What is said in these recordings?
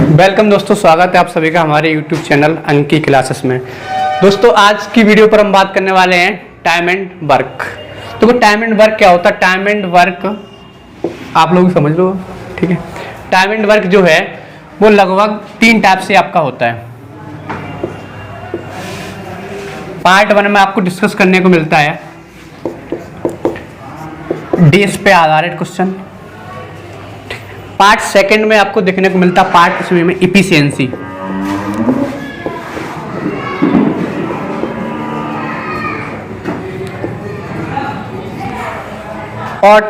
Welcome दोस्तों, स्वागत है आप सभी का हमारे YouTube चैनल अंकी क्लासेस में। दोस्तों आज की वीडियो पर हम बात करने वाले हैं टाइम एंड वर्क। तो टाइम एंड वर्क क्या होता है? टाइम एंड वर्क आप लोग समझ लो, ठीक है। टाइम एंड वर्क जो है वो लगभग 3 टाइप से आपका होता है। पार्ट 1 में आपको डिस्कस करने को मिलता है डेज पे आधारित क्वेश्चन। पार्ट 2 में आपको देखने को मिलता पार्ट इसमें में इफिशियंसी। और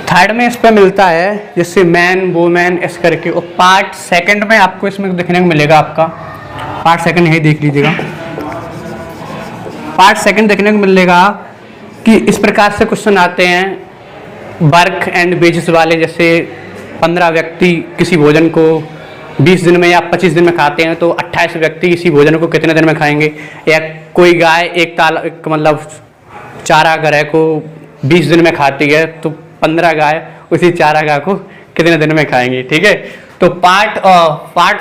3rd में इस पे मिलता है जैसे मैन वुमेन इस करके। और पार्ट 2 में आपको इसमें देखने को मिलेगा आपका पार्ट 2 यही देख लीजिएगा। पार्ट 2 देखने को मिलेगा कि इस प्रकार से क्वेश्चन आते हैं वर्क एंड वेजेस वाले। जैसे 15 व्यक्ति किसी भोजन को 20 दिन में या 25 दिन में खाते हैं तो 28 व्यक्ति इसी भोजन को कितने दिन में खाएंगे। या कोई गाय एक मतलब चारागाह को 20 दिन में खाती है तो 15 गाय उसी चारागाह को कितने दिन में खाएंगे, ठीक है। तो पार्ट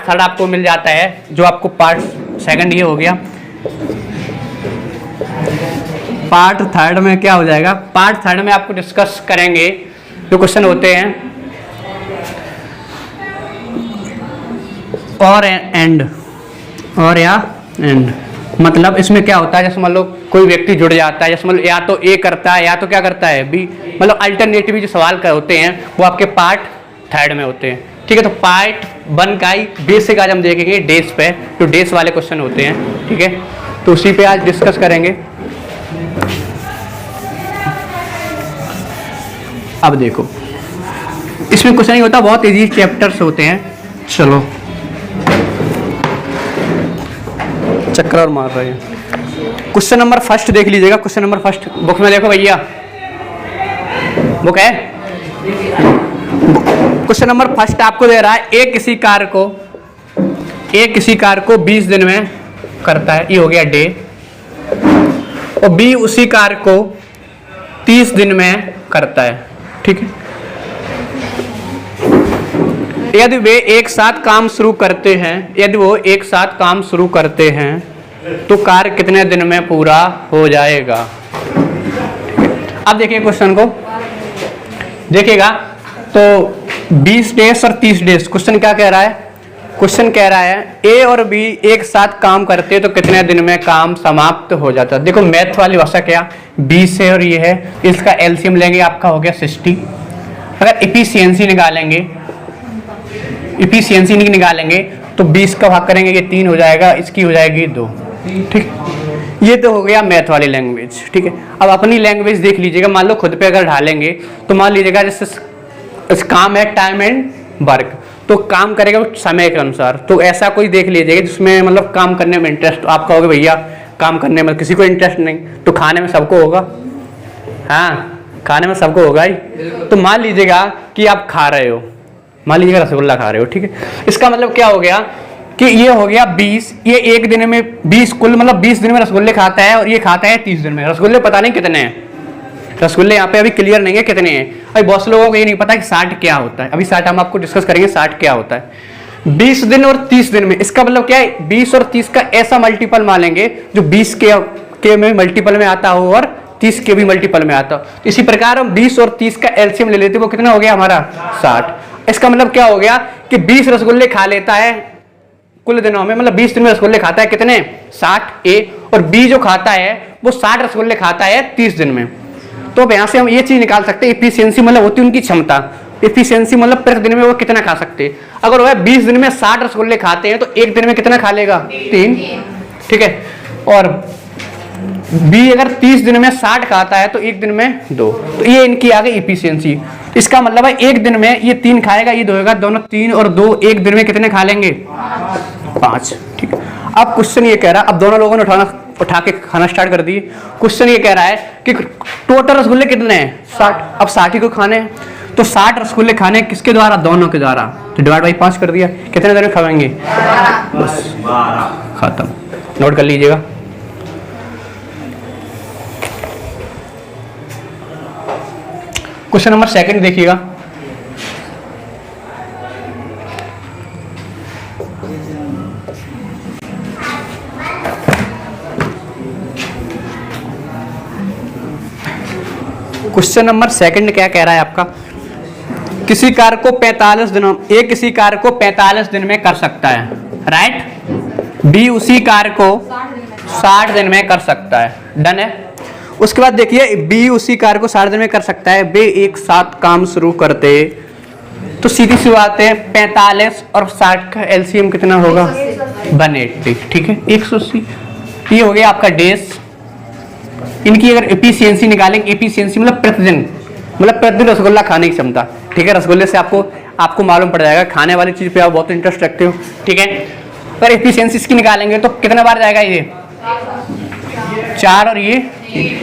3 आपको मिल जाता है, जो आपको पार्ट 2 ये हो गया। पार्ट 3 में क्या हो जाएगा? पार्ट 3 में आपको डिस्कस करेंगे जो क्वेश्चन होते हैं और एंड मतलब इसमें क्या होता है, जैसे मान लो कोई व्यक्ति जुड़ जाता है, जैसे मान लो या तो ए करता है या तो क्या करता है बी। मतलब अल्टरनेटिव जो सवाल का होते हैं वो आपके पार्ट 3 में होते हैं, ठीक है। तो पार्ट 1 का ही बेसिक आज हम देखेंगे डेज पे, जो डेज वाले क्वेश्चन होते हैं, ठीक है। तो उसी पे आज डिस्कस करेंगे। अब देखो इसमें क्वेश्चन नहीं होता, बहुत इजी चैप्टर्स होते हैं। चलो चक्कर और मार रहे हैं। क्वेश्चन नंबर 1 देख लीजिएगा। क्वेश्चन नंबर 1 बुक में देखो भैया, बुक है। क्वेश्चन नंबर 1 आपको दे रहा है ए किसी कार को 20 दिन में करता है, ये हो गया डे। और बी उसी कार को 30 दिन में करता है, ठीक है। यदि वे एक साथ काम शुरू करते हैं, तो कार्य कितने दिन में पूरा हो जाएगा? अब देखिए क्वेश्चन को देखिएगा तो 20 डेज और 30 डेज। क्वेश्चन क्या कह रहा है? क्वेश्चन कह रहा है ए और बी एक साथ काम करते तो कितने दिन में काम समाप्त हो जाता। देखो मैथ वाली भाषा क्या, 20 है और ये है, इसका एलसीएम लेंगे आपका हो गया 60। अगर इफिशियंसी निकालेंगे तो 20 का भाग करेंगे, ये 3 हो जाएगा, इसकी हो जाएगी 2, ठीक। ये तो हो गया मैथ वाली लैंग्वेज, ठीक है। अब अपनी लैंग्वेज देख लीजिएगा। मान लो खुद पे अगर ढालेंगे तो मान लीजिएगा जैसे इस काम है टाइम एंड वर्क, तो काम करेगा समय के अनुसार। तो ऐसा कोई देख लीजिएगा जिसमें मतलब काम करने में इंटरेस्ट, तो आप कहोगे भैया काम करने में किसी को इंटरेस्ट नहीं, तो खाने में सबको होगा। हाँ, खाने में सबको होगा ही। तो मान लीजिएगा कि आप खा रहे हो, मान लीजिएगा रसगुल्ला खा रहे हो, ठीक है। इसका मतलब क्या हो गया कि ये हो गया 20, ये एक दिन में 20 कुल मतलब 20 दिन में रसगुल्ले खाता है और ये खाता है 30 दिन में। रसगुल्ले पता नहीं कितने हैं, रसगुल्ले यहाँ पे अभी क्लियर नहीं है कितने हैं। अभी बहुत लोगों को ये नहीं पता कि 60 क्या होता है। अभी 60 हम आपको डिस्कस करेंगे 60 क्या होता है। 20 दिन और 30 दिन में, इसका मतलब क्या है? 20 और 30 का ऐसा मल्टीपल मानेंगे जो 20 के में मल्टीपल में आता हो और 30 के भी मल्टीपल में आता हो। तो इसी प्रकार हम 20 और 30 का एलसीएम ले लेते, वो कितना हो गया हमारा 60। इसका मतलब क्या हो गया कि 20 रसगुल्ले खा लेता है कुल दिनों में, मतलब 20 दिन में रसगुल्ले खाता है कितने? 60 ए। और बी जो खाता है वो 60 रसगुल्ले खाता है 30 दिन में। तो अब यहां से हम ये चीज निकाल सकते हैं, इफिशियंसी मतलब होती है उनकी क्षमता। इफिशियंसी मतलब प्रति दिन में वो कितना खा सकते हैं। अगर वह 20 दिन में 60 रसगुल्ले खाते हैं तो एक दिन में कितना खा लेगा? 3, ठीक है। और बी अगर 30 दिन में 60 खाता है तो एक दिन में 2। तो ये इनकी आ गई इफिशियंसी। इसका मतलब है एक दिन में ये 3 खाएगा, ये 2 होगा, दोनों 3 और 2 एक दिन में कितने खा लेंगे? 5, ठीक है। अब क्वेश्चन ये कह रहा है, अब दोनों लोगों ने उठा के खाना स्टार्ट कर दिए। क्वेश्चन ये कह रहा है कि टोटल रसगुल्ले कितने हैं? 60। अब 60 ही को खाने हैं, तो 60 रसगुल्ले खाने किसके द्वारा? दोनों के द्वारा। तो डिवाइड बाई 5 कर दिया, कितने दिन में खाएंगे? बस खत्म। नोट कर लीजिएगा। क्वेश्चन नंबर 2 देखिएगा। क्वेश्चन नंबर सेकंड क्या कह रहा है आपका, किसी कार्य को 45 दिनों, ए किसी कार्य को 45 दिन में कर सकता है, राइट। बी उसी कार्य को 60 दिन में कर सकता है, डन है। उसके बाद देखिए बी उसी कार्य को 60 दिन में कर सकता है, बे एक साथ काम शुरू करते, तो सीधी सी बात है 45 और 60 का एलसीएम कितना होगा, 180, ठीक है 180। ये हो गया आपका डेज। इनकी अगर एफिशिएंसी निकालेंगे, एफिशिएंसी मतलब प्रतिदिन रसगुल्ला खाने की क्षमता, ठीक है। रसगुल्ले से आपको मालूम पड़ जाएगा, खाने वाली चीज पे आप बहुत इंटरेस्ट रखते हो, ठीक है। अगर एफिशिएंसी इसकी निकालेंगे तो कितना बार जाएगा ये 4 और ये,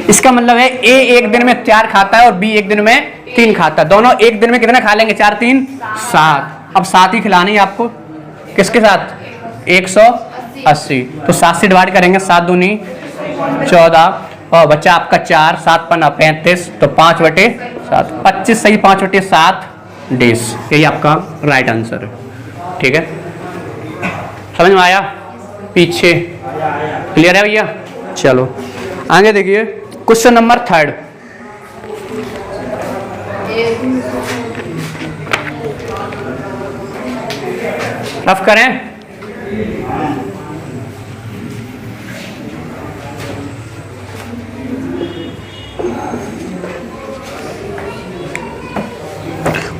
इसका मतलब है ए एक दिन में 4 खाता है और बी एक दिन में 3 खाता है। दोनों एक दिन में कितना खा लेंगे, 4 3 7। अब 7 ही खिलानी है आपको, किसके साथ 180, तो 7 से डिवाइड करेंगे, 7 दूनी 14 और बच्चा आपका 4, 7 पन्ना 35, तो 5/7, 25 सही 5/7 डेज, यही आपका राइट आंसर है, ठीक है। समझ में आया, पीछे क्लियर है भैया। चलो आगे देखिए क्वेश्चन नंबर 3 रफ करें।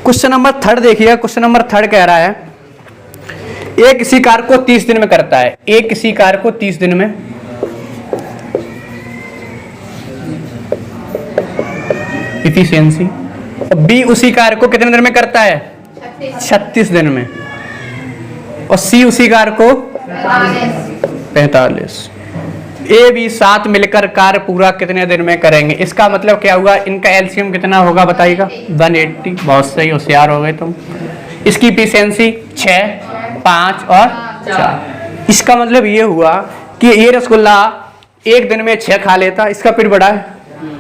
क्वेश्चन नंबर 3 देखिए, क्वेश्चन नंबर 3 कह रहा है ए किसी कार्य को 30 दिन में करता है, ए किसी कार्य को 30 दिन में, एफिशिएंसी, और बी उसी कार्य को कितने दिन में करता है 36 दिन में, और सी उसी कार्य को 45। ए बी साथ मिलकर कार्य पूरा कितने दिन में करेंगे, इसका मतलब क्या हुआ, इनका एलसीएम कितना होगा बताइएगा, 180। बहुत सही, होशियार हो गए तुम। इसकी एफिशिएंसी 6, 5 और 4। इसका मतलब ये हुआ कि ये रसगुल्ला एक दिन में 6 खा लेता, इसका पेट बड़ा है,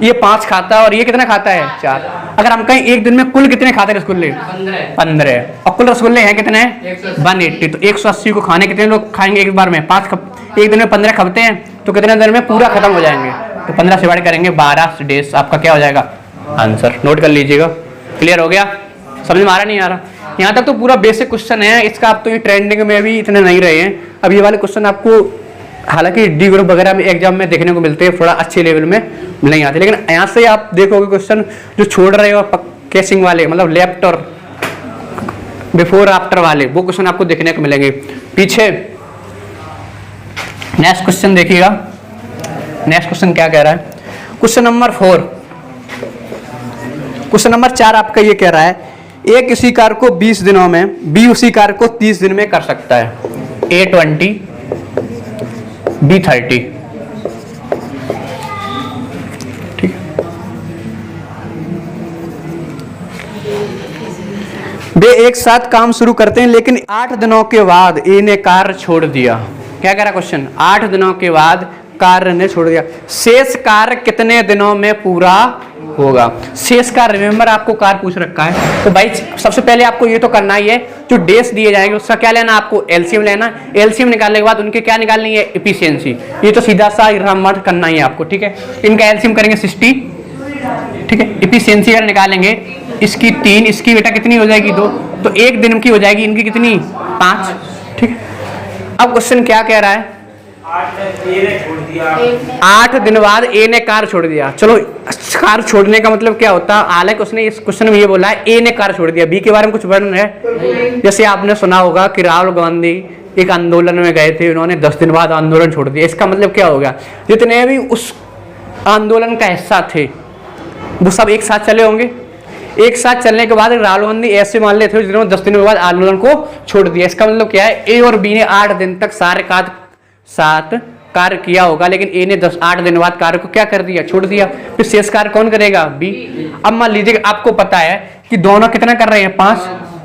ये 5 खाता है और ये कितना खाता है 4। अगर हम कहीं एक दिन में कुल कितने खाते हैं रसगुल्ले, 15, और कुल रसगुल्ले हैं कितने 180, तो 180 को खाने कितने लोग खाएंगे एक बार में, 5 एक दिन में 15 खपते हैं, तो कितने दिन में पूरा खत्म हो जाएंगे, तो 15 से डिवाइड करेंगे 12 डेज, आपका क्या हो जाएगा आंसर। नोट कर लीजिएगा, क्लियर हो गया, समझ में आ रहा नहीं आ रहा। यहाँ तक तो पूरा बेसिक क्वेश्चन है, इसका आप तो ये ट्रेंडिंग में भी इतने नहीं रहे हैं। अब ये वाले क्वेश्चन आपको हालांकि डी ग्रुप वगैरह में एग्जाम में देखने को मिलते हैं, थोड़ा अच्छे लेवल में नहीं आते, लेकिन यहाँ से आप देखोगे क्वेश्चन जो छोड़ रहे हो केसिंग वाले, मतलब लेफ्ट और बिफोर आफ्टर वाले, वो क्वेश्चन आपको देखने को मिलेंगे पीछे। नेक्स्ट क्वेश्चन देखिएगा, नेक्स्ट क्वेश्चन क्या कह रहा है, क्वेश्चन नंबर 4। क्वेश्चन नंबर 4 आपका ये कह रहा है ए किसी कार्य को 20 दिनों में, बी उसी कार्य को 30 दिन में कर सकता है, A 20 B 30, ठीक है। वे एक साथ काम शुरू करते हैं, लेकिन 8 दिनों के बाद ए ने कार्य छोड़ दिया। क्या कह रहा क्वेश्चन, 8 दिनों के बाद कार्य ने छोड़ दिया, शेष कार्य कितने दिनों में पूरा होगा। शेष कार्य, रिमेंबर आपको कार्य पूछ रखा है, तो भाई सबसे पहले आपको ये तो करना ही है, जो डेज दिए जाएंगे उसका क्या लेना, आपको एलसीएम लेना, एलसीएम निकालने के बाद उनके क्या निकालनी है, एफिशिएंसी। ये तो सीधा सा मत करना ही है आपको, ठीक है। इनका एलसीएम करेंगे 60, ठीक है। एफिशिएंसी अगर निकालेंगे इसकी 3, इसकी बेटा कितनी हो जाएगी 2, तो एक दिन की हो जाएगी, इनकी कितनी 5, ठीक है। अब क्वेश्चन क्या कह रहा है, 8 दिन बाद ए ने कार छोड़ दिया। चलो कार छोड़ने का मतलब क्या होता है, हालांकि उसने इस क्वेश्चन में ये बोला है ए ने कार छोड़ दिया, बी के बारे में कुछ वर्णन है। जैसे आपने सुना होगा कि राहुल गांधी एक आंदोलन में गए थे, उन्होंने 10 दिन बाद आंदोलन छोड़ दिया। इसका मतलब क्या हो गया, जितने भी उस आंदोलन का हिस्सा थे वो सब एक साथ चले होंगे। एक साथ चलने के बाद राहुल गांधी ऐसे मान लेते थे जिन्होंने 10 दिन के बाद आंदोलन को छोड़ दिया। इसका मतलब क्या है, ए और बी ने 8 दिन तक साथ कार्य किया होगा, लेकिन ए ने 8 दिन बाद कार्य को क्या कर दिया, छोड़ दिया। फिर शेष कार्य कौन करेगा, बी। अब मान लीजिए आपको पता है कि दोनों कितना कर रहे हैं 5,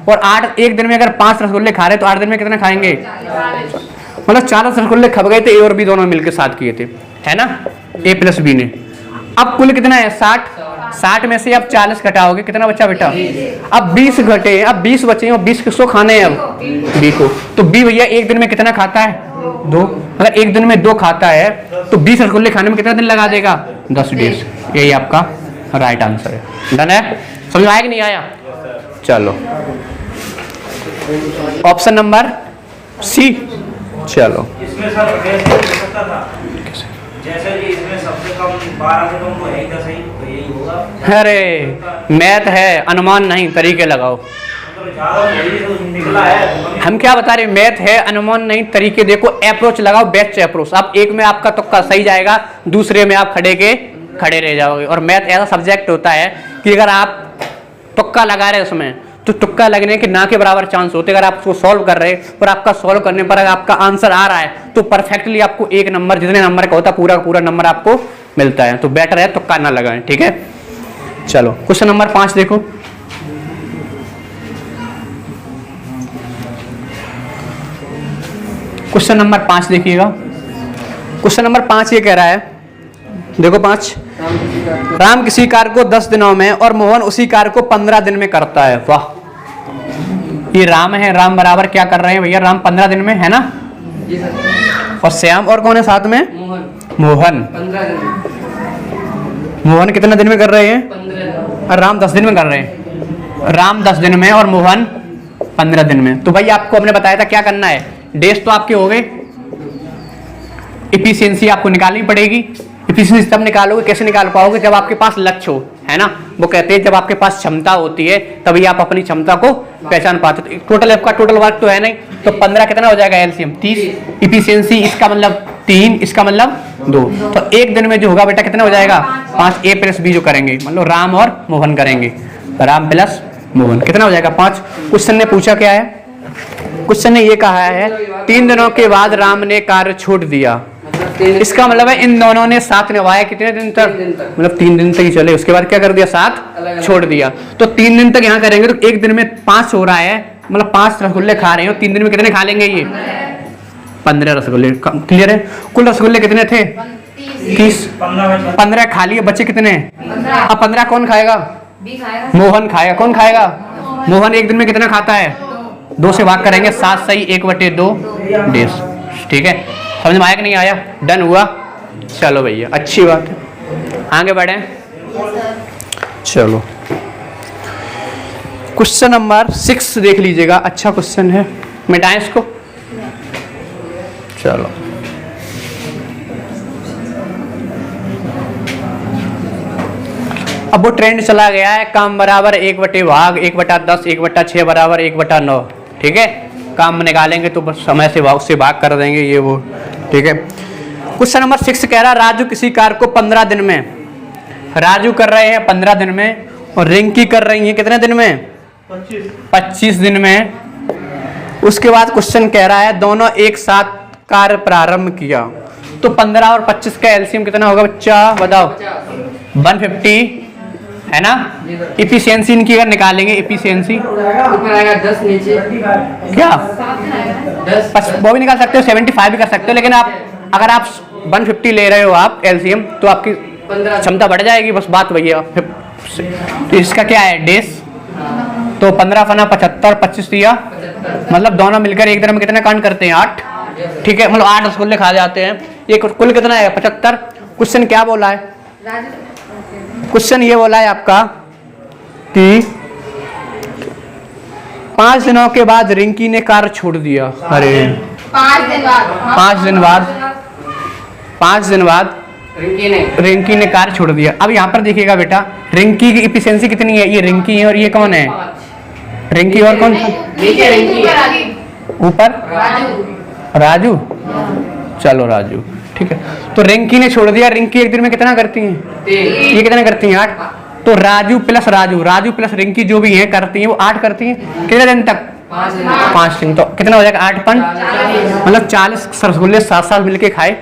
और 8 एक दिन में अगर 5 रसगुल्ले खा रहे हैं तो 8 दिन में कितना खाएंगे, मतलब 4 रसगुल्ले खप गए थे, ए और बी दोनों मिलकर साथ किए थे, है ना, ए प्लस बी ने। अब कुल कितना है 60, 60 में से आप 40 घटाओगे, कितना बचा बेटा? अब 20 घटे, अब 20 बचे, और 20 किसको खाने हैं? अब बी को। तो बी भैया एक दिन में कितना खाता है? 2। अगर एक दिन में 2 खाता है तो 20 रसगुल्ले खाने में कितना दिन लगा देगा? 10 डेज। यही आपका राइट आंसर है। डन है? समझ आया कि नहीं आया? चलो ऑप्शन नंबर सी। चलो इसमें सर कैसे हो सकता था? जैसे कि इसमें सबसे कम 12 से कम तो है ही 10 ही, तो यही होगा। अरे मैथ है, अनुमान नहीं, तरीके लगाओ। मतलब ज़्यादा वही तो निकला है। हम क्या बता रहे? मैथ है, अनुमान नहीं, तरीके देखो, अप्रोच लगाओ, बेस्ट अप्रोच। आप एक में आपका तुक्का सही जाएगा, दूसरे में आप खड़े रह जाओगे। और मैथ ऐसा सब्जेक्ट होता है कि अगर आप तुक्का लगा रहे उसमें, तो तुक्का लगने के ना के बराबर चांस होते। अगर आप उसको सॉल्व कर रहे और आपका सॉल्व करने पर अगर आपका आंसर आ रहा है तो परफेक्टली आपको 1 नंबर, जितने नंबर का होता है पूरा पूरा नंबर आपको मिलता है। तो बेटर है तुक्का ना लगाएं, ठीक है। चलो क्वेश्चन नंबर 5 देखो। क्वेश्चन नंबर 5 देखिएगा। क्वेश्चन नंबर 5 ये कह रहा है, देखो 5, राम किसी कार्य को 10 दिनों में और मोहन उसी कार्य को 15 दिन में करता है। वाह, ये राम है, राम बराबर क्या कर रहे हैं भैया? राम 15 दिन में, है ना? और श्याम और कौन है साथ में? मोहन। 15 दिन। मोहन कितने दिन में कर रहे हैं? 15। और राम 10 दिन में कर रहे हैं। राम 10 दिन में और मोहन 15 दिन में। तो भाई आपको हमने बताया था क्या करना है। डेज तो आपके हो गए, इफिशियंसी आपको निकालनी पड़ेगी। इफिशियंसी तब निकालोगे, कैसे निकाल पाओगे? जब आपके पास लक्ष्य हो, है ना। वो कहते हैं जब आपके पास क्षमता होती है तभी आप अपनी क्षमता को पहचान पाते हो। टोटल आपका टोटल वर्क तो है नहीं, तो 15 कितना हो जाएगा? एलसीएम 30। इफिशियंसी इसका मतलब 3, इसका मतलब 2। तो एक दिन में जो होगा बेटा कितना हो जाएगा? 5। ए प्लस बी जो करेंगे, मतलब राम और मोहन करेंगे, राम प्लस मोहन कितना हो जाएगा? 5। क्वेश्चन ने पूछा क्या है? क्वेश्चन ने ये कहा है 3 दिनों के बाद राम ने कार्य छोड़ दिया। इसका मतलब है इन दोनों ने साथ निभाया कितने दिन तक? मतलब 3 दिन तक ही चले, उसके बाद क्या कर दिया? साथ छोड़ दिया। तो 3 दिन तक यहाँ करेंगे तो एक दिन में 5 हो रहा है, मतलब 5 रसगुल्ले खा रहे हैं। 3 दिन में कितने खा लेंगे ये? 15 रसगुल्ले। क्लियर है? कुल रसगुल्ले कितने थे? 30। 15 खा लिए, बच्चे कितने? अब 15 कौन खाएगा? मोहन खाएगा। कौन खाएगा? मोहन एक दिन में कितना खाता है? 2 से भाग करेंगे, 7 सही 1/2 डेज। ठीक है, समझ में आया कि नहीं आया? डन हुआ? चलो भैया अच्छी बात है, आगे बढ़े। चलो क्वेश्चन नंबर 6 देख लीजिएगा, अच्छा क्वेश्चन है, मिटाएं इसको। चलो अब वो ट्रेंड चला गया है, काम बराबर 1/भाग 1/10 1/6 बराबर 1/9। ठीक है, काम निकालेंगे तो बस समय से भाग कर देंगे ये वो। ठीक है, क्वेश्चन नंबर 6 कह रहा राजू किसी कार्य को 15 दिन में, राजू कर रहे हैं 15 दिन में और रिंकी कर रही है कितने दिन में? 25 दिन में। उसके बाद क्वेश्चन कह रहा है दोनों एक साथ कार्य प्रारंभ किया, तो 15 और 25 का एलसीएम कितना होगा बच्चा? बताओ। 150 है ना। इफिशियंसी इनकी अगर निकालेंगे, इफिशियंसी ऊपर आएगा 10, नीचे क्या 10, वो भी निकाल सकते हो, 75 भी कर सकते हो, लेकिन आप अगर आप 150 ले रहे हो आप एलसीएम तो आपकी 15 क्षमता बढ़ जाएगी, बस बात वही है। तो इसका क्या है डेज? तो 15 फना 75, 25 दिया, मतलब दोनों मिलकर एक दिन में कितने कांड करते हैं? 8। ठीक है, मतलब 8 रसगुल्ले खा जाते हैं। ये कुल कितना है? 75। क्वेश्चन क्या बोला है? क्वेश्चन ये बोला है आपका कि 5 दिनों के बाद रिंकी ने कार्य छोड़ दिया। अरे 5 दिन बाद 5 दिन बाद 5 दिन बाद रिंकी ने कार्य छोड़ दिया। अब यहाँ पर देखिएगा बेटा, रिंकी की इफिशियंसी कितनी है? ये रिंकी है और ये कौन है? रिंकी और कौन था? नीचे रिंकी है, ऊपर राजू। चलो राजू, ठीक है। तो रिंकी ने छोड़ दिया। रिंकी एक दिन में कितना करती हैं? ये कितना करती हैं? 8। तो राजू प्लस रिंकी जो भी है करती हैं वो 8 करती हैं। कितने दिन तक? 5 दिन। तो कितना हो जाएगा? 8 पन मतलब 40 रसगुल्ले साथ साथ मिलके खाए।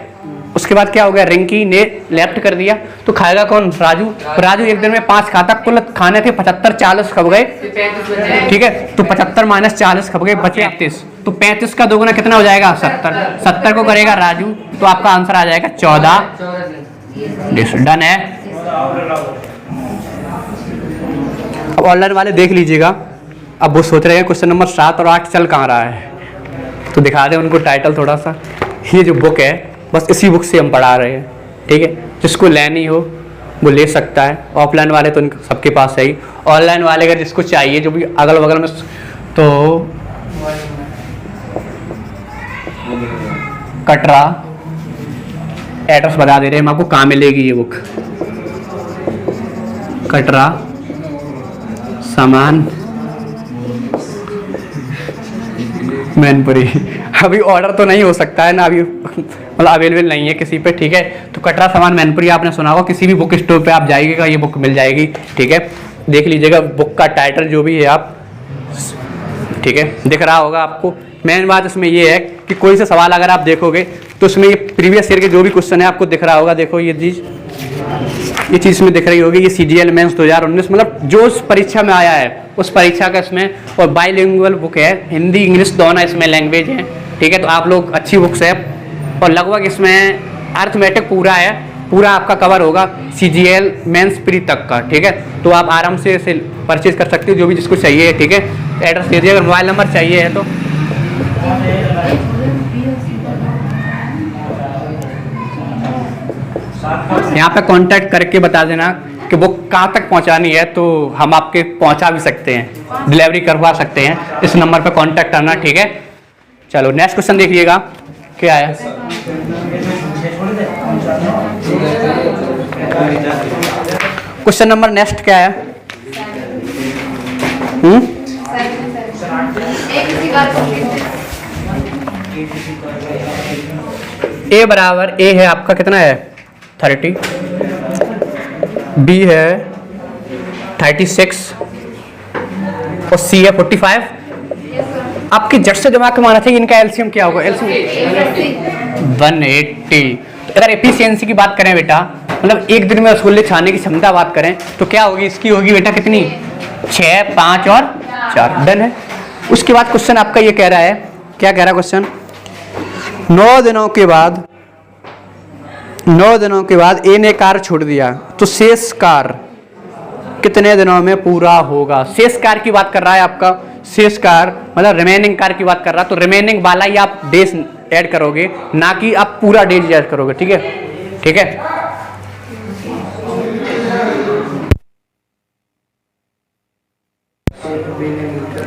उसके बाद क्या हो गया? रिंकी ने लेफ्ट कर दिया, तो खाएगा कौन? राजू। राजू एक दिन में 5 खाता, कुल खाने थे 75, 40 खप गए। ठीक है, तो 75 माइनस 40 खप गए, बचे 35। तो 35 का दोगुना कितना हो जाएगा? 70। 70 को करेगा राजू, तो आपका आंसर आ जाएगा 14। डन है। ऑनलाइन वाले देख लीजिएगा। अब वो सोच रहे हैं क्वेश्चन नंबर 7 और 8 चल कहाँ रहा है, तो दिखा दें उनको टाइटल थोड़ा सा। ये जो बुक है बस इसी बुक से हम पढ़ा रहे हैं, ठीक है। जिसको लेनी हो वो ले सकता है। ऑफलाइन वाले तो उनके सबके पास है ही, ऑनलाइन वाले अगर जिसको चाहिए जो भी अगल बगल में, तो कटरा एड्रेस बता दे रहे हैं हम आपको कहाँ मिलेगी ये बुक। कटरा सामान मैनपुरी। अभी ऑर्डर तो नहीं हो सकता है ना, अभी मतलब अवेलेबल नहीं है किसी पे, ठीक है। तो कटरा सामान मैनपुरी आपने सुना होगा, किसी भी बुक स्टोर पे आप जाइएगा ये बुक मिल जाएगी, ठीक है। देख लीजिएगा बुक का टाइटल जो भी है आप, ठीक है, दिख रहा होगा आपको। मेन बात इसमें ये है कि कोई सा सवाल अगर आप देखोगे तो उसमें ये प्रीवियस ईयर के जो भी क्वेश्चन है आपको दिख रहा होगा। देखो ये चीज़ इसमें दिख रही होगी, ये CGL मेंस 2019 मतलब जो उस परीक्षा में आया है उस परीक्षा का इसमें, और बाइलिंगुअल बुक है, हिंदी इंग्लिश दोनों इसमें लैंग्वेज है, ठीक है। तो आप लोग अच्छी बुक्स है, और लगभग इसमें अर्थमेटिक पूरा है, पूरा आपका कवर होगा CGL मेंस प्री तक का, ठीक है। तो आप आराम से इसे परचेज कर सकते हो जो भी जिसको चाहिए, ठीक है। एड्रेस दे दीजिए, अगर मोबाइल नंबर चाहिए है तो। यहाँ पे कांटेक्ट करके बता देना कि वो कहाँ तक पहुँचानी है, तो हम आपके पहुँचा भी सकते हैं, डिलीवरी करवा सकते हैं। इस नंबर पे कांटेक्ट करना, ठीक है। चलो नेक्स्ट क्वेश्चन देखिएगा क्या है। क्वेश्चन नंबर नेक्स्ट क्या है? ए बराबर ए है आपका कितना है 30, बी है 36 और सी है 45। आपकी जट से दिमाग में आना चाहिए इनका एलसीएम क्या होगा। एलसीएम 180। अगर एफिशिएंसी की बात करें बेटा, मतलब एक दिन में रसगुल्ले छाने की क्षमता बात करें तो क्या होगी, इसकी होगी बेटा कितनी, 6, 5 और 4। डन है। उसके बाद क्वेश्चन आपका ये कह रहा है, क्या कह रहा है क्वेश्चन, 9 दिनों के बाद ए ने कार्य छोड़ दिया तो शेष कार्य कितने दिनों में पूरा होगा। शेष कार्य की बात कर रहा है आपका, शेष कार्य मतलब रिमेनिंग कार्य की बात कर रहा है, तो रिमेनिंग वाला ही आप डेज ऐड करोगे, ना कि आप पूरा डेज ऐड करोगे, ठीक है, ठीक है।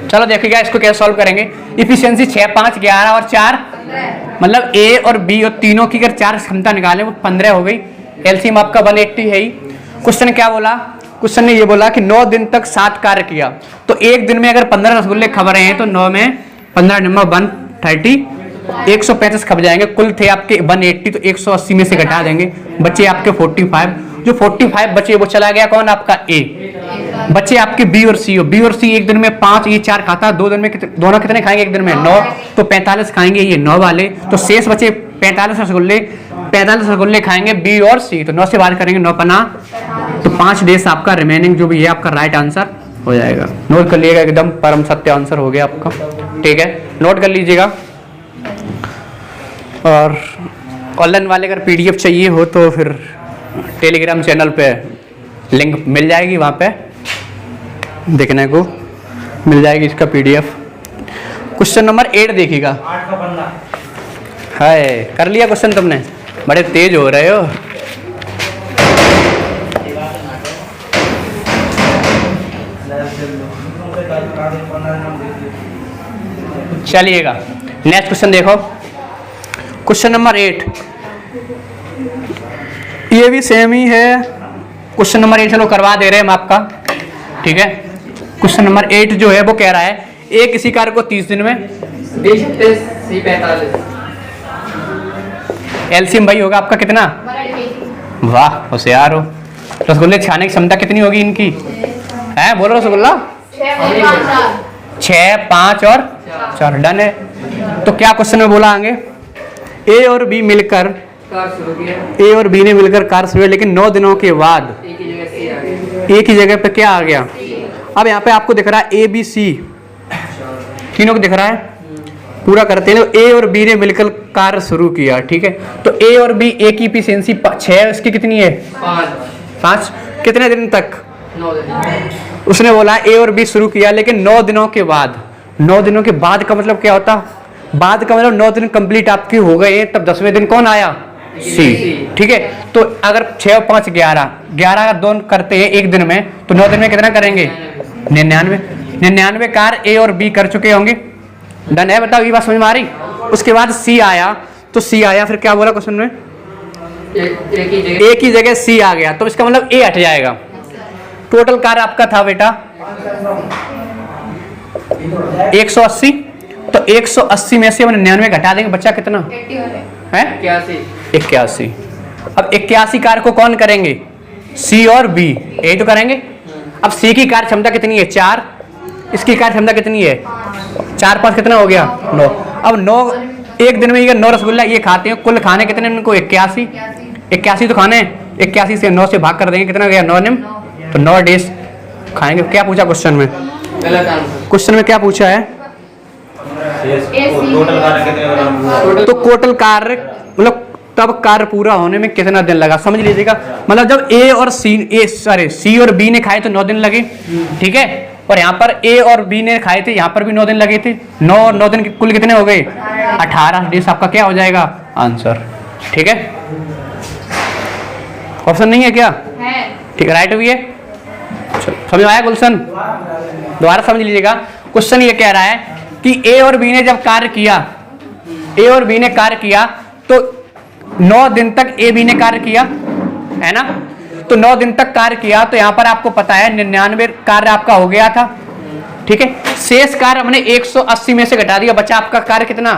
चलो देखिएगा इसको कैसे सॉल्व करेंगे। इफिशियंसी 6, 5, 11 और 4, मतलब ए और बी और तीनों की अगर 4 क्षमता निकाले वो 15 हो गई। एलसीएम आपका 180 है ही। क्वेश्चन क्या बोला, क्वेश्चन ने ये बोला कि 9 दिन तक 7 कार्य किया, तो एक दिन में अगर 15 रसगुल्ले खब रहे हैं तो 9 में 15 नंबर 130, 135 खब जाएंगे। कुल थे आपके 180, तो 180 में से घटा देंगे, बचे आपके 45। जो 45 बचे वो चला गया कौन, आपका ए। बच्चे आपके बी और सी हो, बी और सी एक दिन में 5, ये 4 खाता, 2 दिन में दोनों कितने खाएंगे, एक दिन में 9, तो 45 खाएंगे ये 9 वाले, तो शेष बचे 45 रसगुल्ले खाएंगे बी और सी, तो 9 से बाहर करेंगे 9 पना, तो 5 डेज आपका रिमेनिंग जो भी है आपका राइट आंसर हो जाएगा। नोट कर लीजिएगा, एकदम परम सत्य आंसर हो गया आपका, ठीक है, नोट कर लीजिएगा। और ऑनलाइन वाले अगर PDF चाहिए हो तो फिर टेलीग्राम चैनल पे लिंक मिल जाएगी, वहाँ पे देखने को मिल जाएगी इसका PDF। क्वेश्चन नंबर 8 देखिएगा। 8 का बंदा हाय, कर लिया क्वेश्चन तुमने, बड़े तेज हो रहे हो। चलिएगा नेक्स्ट क्वेश्चन देखो, क्वेश्चन नंबर 8, ये भी सेम ही है। क्वेश्चन नंबर 8 चलो करवा दे रहे हैं हम आपका, ठीक है। क्वेश्चन नंबर 8 जो है वो कह रहा है ए किसी कार्य को 30 दिन में, एलसीएम भाई होगा आपका कितना, वाह होशियार हो। रसगुल्ले छाने की क्षमता कितनी होगी इनकी, है बोलो रसगुल्ला, 6, 5 और 4। डन है। तो क्या क्वेश्चन में बोला आगे, ए और बी ने मिलकर कार्य शुरू, लेकिन 9 दिनों के बाद एक ही जगह पे क्या आ गया। अब यहाँ पे आपको दिख रहा है ए बी सी तीनों को दिख रहा है, पूरा करते हैं। तो ए और बी ने मिलकर कार्य शुरू किया, ठीक है। तो ए और बी, ए की एफिशिएंसी 6 है, इसकी कितनी है 5। कितने दिन तक, उसने बोला ए और बी शुरू किया, लेकिन 9 दिनों के बाद। 9 दिनों के बाद का मतलब क्या होता? बाद का मतलब 9 दिन कंप्लीट आपके हो गए, तब 10वें दिन कौन आया? सी। ठीक है, तो अगर 6 और 5 11, 11 का 2 करते हैं एक दिन में, तो 9 दिन में कितना करेंगे? 99। 99 कार्य ए और बी कर चुके होंगे। डन है? बताओ, ये बात समझ में आ रही? उसके बाद सी आया, तो सी आया, फिर क्या बोला क्वेश्चन में? एक ही जगह सी आ गया, तो इसका मतलब ए हट जाएगा। टोटल कार्य आपका था बेटा 180, तो 180 में से 99 घटा देंगे, बच्चा कितना है? 81। अब 81 कार्य को कौन करेंगे? सी और बी, यही तो करेंगे। अब सी की कार्य क्षमता कितनी है? 4। इसकी कार्य क्षमता कितनी है? 4 5 कितना हो गया? 9। अब 9 एक दिन में ये 9 रसगुल्ला ये खाते हैं, कुल खाने कितने इनको? 81। 81 तो खाने, 81 से 9 से भाग कर देंगे, कितना हो गया? 9 निम, तो 9 डेज खाएंगे। क्या पूछा क्वेश्चन में? क्वेश्चन में क्या पूछा है? तो टोटल कार्य मतलब तब कार्य पूरा होने में कितना दिन लगा, समझ लीजिएगा। मतलब जब सी और बी ने खाए तो 9 दिन लगे, ठीक है, और यहाँ पर ए और बी ने खाए थे, यहाँ पर भी 9 दिन लगे थे। 9 और 9 दिन कुल कितने हो गए? 18 डेज आपका क्या हो जाएगा? आंसर। ठीक है, ऑप्शन नहीं है क्या? ठीक है, राइट हुई है। चलो, समझ में आया गुलशन? दोबारा समझ लीजिएगा। क्वेश्चन ये कह रहा है कि ए और बी ने जब कार्य किया, ए और बी ने कार्य किया, तो 9 दिन तक ए बी ने कार्य किया, है ना? तो 9 दिन तक कार्य किया, तो यहां पर आपको पता है 99 कार्य आपका हो गया था। ठीक है, शेष कार्य हमने 180 में से घटा दिया, बचा आपका कार्य कितना?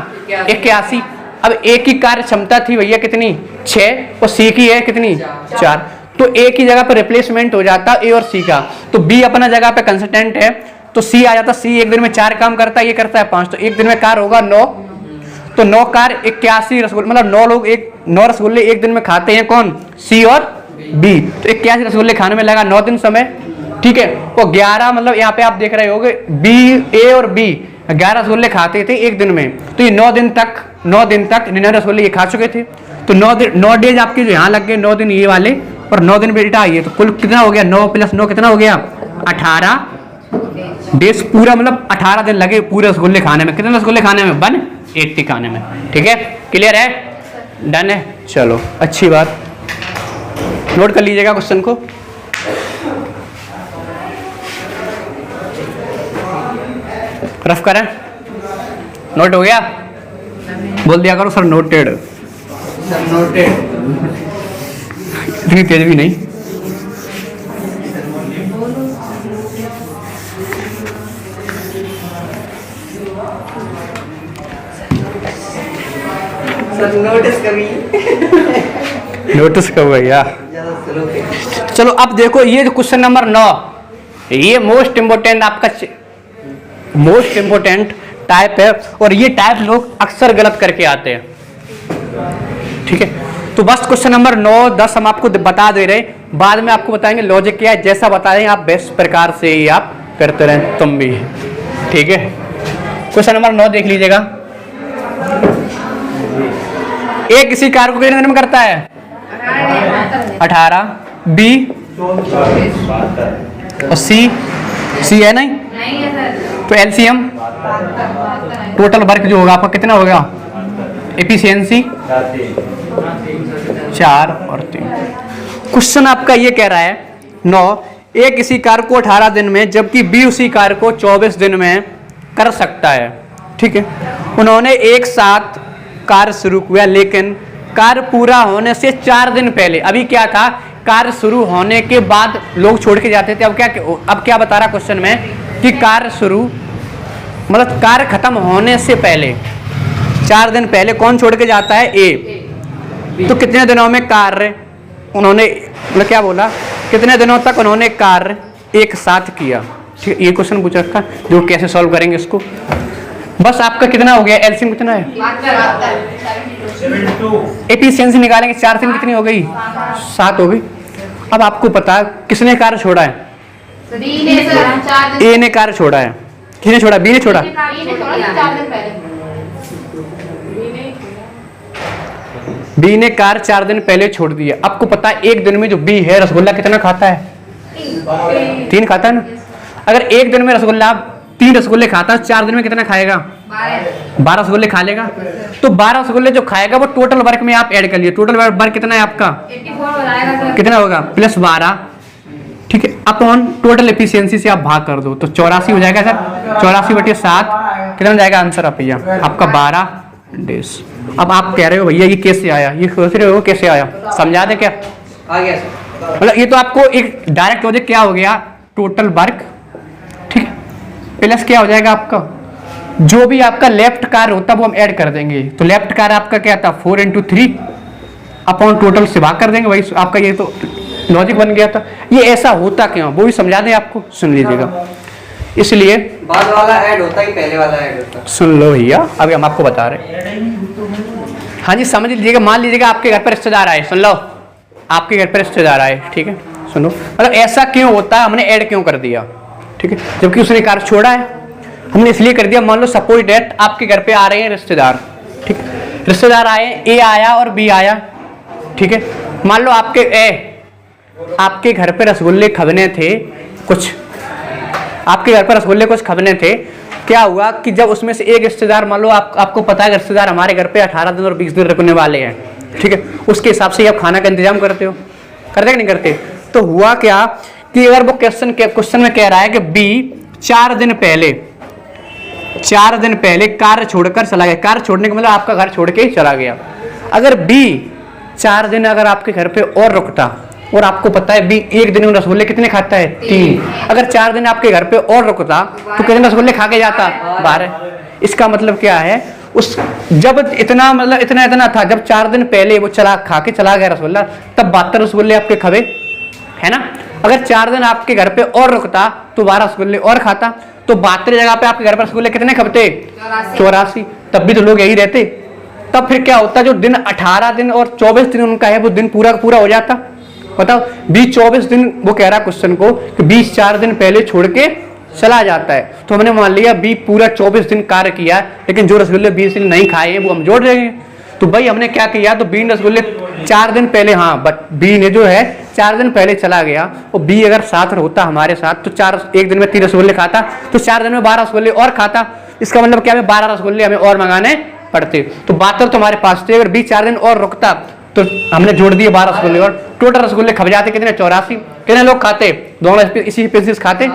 81। अब ए की कार्य क्षमता थी भैया कितनी? 6, और सी की है कितनी? 4। तो ए की जगह पर रिप्लेसमेंट हो जाता ए और सी का, तो बी अपना जगह पे कंसिस्टेंट है, तो सी आ जाता। सी एक दिन में 4 काम करता है, ये करता है 5, तो एक दिन में कार्य होगा 9। तो 9 कार्य 81 रसगुल्ले, मतलब 9 लोग 9 रसगुल्ले एक दिन में खाते हैं, कौन? सी और बी। तो 81 रसगुल्ले खाने में लगा 9 दिन समय। ठीक है, वो 11 मतलब यहाँ पे आप देख रहे होगे बी, ए और बी 11 रसगुल्ले खाते थे एक दिन में, तो ये 9 दिन तक 99 रसगुल्ले ये खा चुके थे। तो 9 डेज आपके जो यहाँ लग गए, 9 दिन ये वाले और 9 दिन बेटा ये, तो कुल कितना हो गया? 9 + 9 कितना हो गया? 18 डेज पूरा, मतलब 18 दिन लगे पूरे रसगुल्ले खाने में। कितने रसगुल्ले खाने में? 180 खाने में। ठीक है, क्लियर है? डन है? चलो, अच्छी बात, नोट कर लीजिएगा क्वेश्चन को। रफ करें, नोट हो गया? बोल दिया करो सर नोटेड। इतनी तेज भी नहीं। नोटिस कब भैया? चलो अब देखो, ये जो क्वेश्चन नंबर 9, ये मोस्ट इम्पोर्टेंट आपका मोस्ट इम्पोर्टेंट टाइप है, और ये टाइप लोग अक्सर गलत करके आते हैं। ठीक है, तो बस क्वेश्चन नंबर 9 10 हम आपको बता दे रहे, बाद में आपको बताएंगे लॉजिक क्या है। जैसा बता रहे हैं आप बेस्ट प्रकार से ही आप करते रहें, तुम भी। ठीक है, क्वेश्चन नंबर 9 देख लीजिएगा। ए किसी कार्य को कितने दिन में करता है? 18। बी और सी है नहीं, तो एलसीएम टोटल वर्क जो होगा आपका कितना होगा? एफिशिएंसी 4 और 3। क्वेश्चन आपका ये कह रहा है 9, ए किसी कार्य को 18 दिन में, जबकि बी उसी कार्य को 24 दिन में कर सकता है। ठीक है, उन्होंने एक साथ कार्य शुरू किया, लेकिन कार्य पूरा होने से 4 दिन पहले, अभी क्या था? कार्य शुरू होने के बाद लोग छोड़ के जाते थे। अब क्या बता रहा क्वेश्चन में कि कार्य शुरू मतलब कार्य खत्म होने से पहले 4 दिन पहले कौन छोड़ के जाता है? ए। तो कितने दिनों में कार्य उन्होंने, मतलब क्या बोला, कितने दिनों तक उन्होंने कार्य एक साथ किया? ठीक, ये क्वेश्चन पूछ रखा, जो कैसे सॉल्व करेंगे इसको। बस आपका कितना हो गया? एलसीएम कितना है? एफिशिएंसी निकालेंगे, 4 दिन कितनी हो गई? 7 हो गई। अब आपको पता किसने कार्य छोड़ा है? ए ने कार्य छोड़ा है। किसने छोड़ा? बी ने छोड़ा। बी ने कार्य 4 दिन पहले छोड़ दिया। आपको पता है एक दिन में जो बी है रसगुल्ला कितना खाता है? 3 खाता है ना। अगर एक दिन में रसगुल्ला 3 रसगुल्ले खाता है, 4 दिन में कितना खाएगा? 12 रसगुल्ले खा लेगा। तो 12 रसगुल्ले जो खाएगा वो टोटल वर्क में आप ऐड कर लिए, टोटल वर्क कितना है आपका? 84 कितना होगा? प्लस 12, ठीक है, अपॉन टोटल एफिशिएंसी से आप भाग कर दो तो 84 हो जाएगा सर। 84/7 कितना हो जाएगा आंसर आप भैया? आपका 12 डेज। अब आप कह रहे हो भैया ये कैसे आया, ये सोच रहे हो कैसे आया, समझा दे क्या? आ गया सर। मतलब ये तो आपको एक डायरेक्ट लॉजिक क्या हो गया, टोटल वर्क, ठीक है, प्लस क्या हो जाएगा आपका जो भी आपका लेफ्ट कार्य होता है वो हम ऐड कर देंगे। तो लेफ्ट कार्य आपका क्या था 4 × 3 अपॉन टोटल से भाग कर देंगे, वही आपका ये तो लॉजिक बन गया था। ये ऐसा होता क्यों वो भी समझा दें आपको, सुन लीजिएगा। इसलिए बाद वाला ऐड होता है, पहले वाला ऐड होता है? सुन लो भैया, अभी हम आपको बता रहे हैं। हाँ जी समझ लीजिएगा, मान लीजिएगा आपके घर पर रिश्तेदार आए, सुन लो, आपके घर पर रिश्तेदार आए, ठीक है, सुनो, मतलब ऐसा क्यों होता है, हमने ऐड क्यों कर दिया, ठीक है, जबकि उसने कार्य छोड़ा है, हमने इसलिए कर दिया। मान लो सपोज डेट आपके घर पे आ रहे हैं रिश्तेदार, ठीक है, रिश्तेदार आए, ए आया और बी आया, ठीक है, मान लो आपके घर पे रसगुल्ले खबने थे कुछ, आपके घर पर रसगुल्ले कुछ खबने थे। क्या हुआ कि जब उसमें से एक रिश्तेदार, मान लो आपको पता है रिश्तेदार हमारे घर पे 18 दिन और 20 दिन रुकने वाले हैं, ठीक है, उसके हिसाब से आप खाना का इंतजाम करते हो, करते कि नहीं करते? तो हुआ क्या कि अगर वो क्वेश्चन में कह रहा है कि बी 4 दिन पहले कार्य छोड़कर चला गया, कार्य छोड़ने का मतलब आपका घर छोड़ के चला गया। अगर बी 4 दिन अगर आपके घर पे और रुकता, और आपको पता है बी एक दिन में रसगुल्ले कितने खाता है? 3। अगर 4 दिन आपके घर पे और रुकता तो कितने रसगुल्ले खा के जाता? 12। इसका मतलब क्या है, उस जब इतना मतलब इतना था, जब 4 दिन पहले वो खा के चला गया रसगुल्ला, तब 72 रसगुल्ले आपके खबे, है ना। अगर 4 दिन आपके घर पे और रुकता तो 12 रसगुल्ले और खाता, तो 72 जगह पे आपके घर पर रसगुल्ले कितने खबते? 84। तब भी तो लोग यही रहते। तब फिर क्या होता, जो दिन 18 दिन और 24 दिन उनका है वो दिन पूरा पूरा हो जाता। बताओ 20-24 दिन वो कह रहा क्वेश्चन को कि 20-4 दिन पहले छोड़ के चला जाता है, तो हमने मान लिया बी पूरा 24 दिन कार्य किया, लेकिन जो रसगुल्ले 20 दिन नहीं खाए हैं वो हम जोड़ देंगे। तो भाई हमने क्या किया, तो बी रसगुल्ले 4 दिन पहले, हाँ बट बी ने जो है 4 दिन पहले चला गया, और बी अगर साथ होता हमारे साथ तो एक दिन में 3 रसगुल्ले खाता, तो 4 दिन में 12 रसगुल्ले और खाता। इसका मतलब क्या है, 12 रसगुल्ले हमें और मंगाने पड़ते। तो 72 तुम्हारे पास थे, अगर बी 4 दिन और रुकता तो हमने जोड़ दिए 12 रसगुल्ले, और टोटल रसगुल्ले खप जाते कितने? 84। कितने लोग खाते? दोनों इसी पीसेस खाते,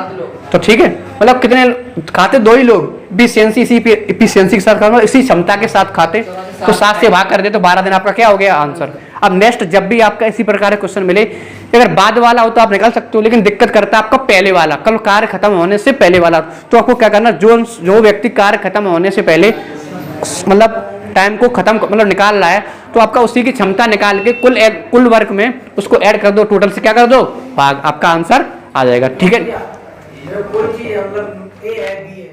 तो ठीक है, मतलब कितने खाते? 2 ही लोग। इफिशिएंसी के साथ खाते, इसी क्षमता के साथ खाते, तो 7 से भाग कर दे तो 12 दिन आपका क्या हो गया आंसर। अब नेक्स्ट जब भी आपका इसी प्रकार के क्वेश्चन मिले, अगर बाद वाला हो तो आप निकाल सकते हो, लेकिन दिक्कत करता है आपका पहले वाला, कल कार्य खत्म होने से पहले वाला। तो आपको क्या करना, जो व्यक्ति कार्य खत्म होने से पहले मतलब टाइम को खत्म मतलब निकाल रहा है, तो आपका उसी की क्षमता निकाल के कुल वर्क में उसको ऐड कर दो, टोटल से क्या कर दो भाग, आपका आंसर आ जाएगा। ठीक है, कोई चीज मतलब ए है बी